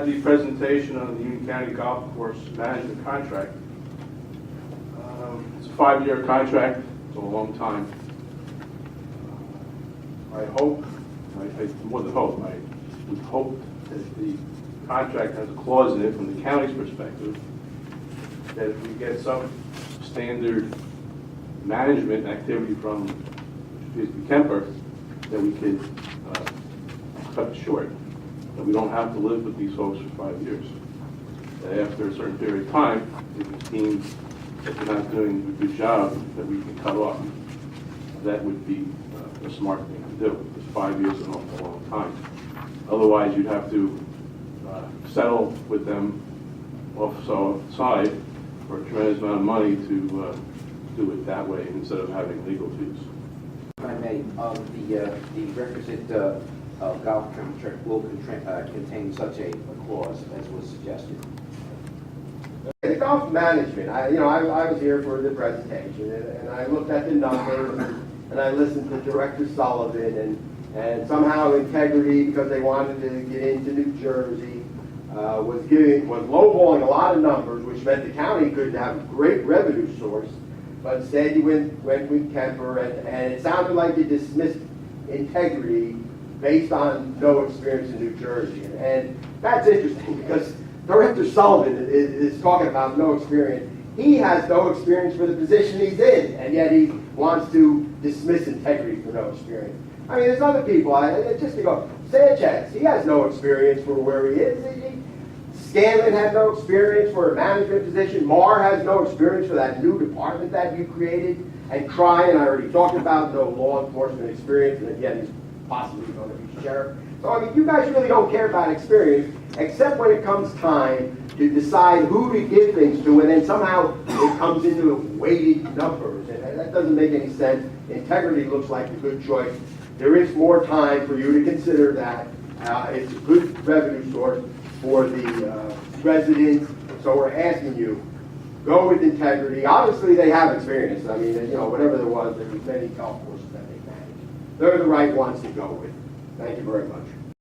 The presentation on the Union County Golf Course Management Contract. It's a 5-year contract. It's a long time. I hope, more than hope, I would hope that the contract has a clause in it from the county's perspective that if we get some standard management activity from Kemper, that we could cut it short. That we don't have to live with these folks for 5 years. That after a certain period of time, if it seems that they're not doing a good job, that we can cut off. That would be a smart thing to do, because 5 years is an awful long time. Otherwise, you'd have to settle with them offside for a tremendous amount of money to do it that way instead of having legal fees. If I may, the requisite golf contract will contain such a clause as was suggested. The golf management, I was here for the presentation, and I looked at the numbers, and I listened to Director Sullivan, and somehow Integrity, because they wanted to get into New Jersey, was lowballing a lot of numbers, which meant the county could have a great revenue source, but instead you went with Kemper, and it sounded like you dismissed Integrity based on no experience in New Jersey. And that's interesting because Director Sullivan is talking about no experience. He has no experience for the position he's in, and yet he wants to dismiss Integrity for no experience. I mean, there's other people, just to go, Sanchez, he has no experience for where he is. Scanlon had no experience for a management position. Marr has no experience for that new department that you created. And Cryan, I already talked about, no law enforcement experience, and yet he's possibly going to be sheriff. So, I mean, you guys really don't care about experience, except when it comes time to decide who to give things to, and then somehow it comes into weighted numbers. And that doesn't make any sense. Integrity looks like a good choice. There is more time for you to consider that. It's a good revenue source for the residents. So we're asking you, go with Integrity. Obviously, they have experience. I mean, whatever there was many golf courses that they manage. They're the right ones to go with. Thank you very much.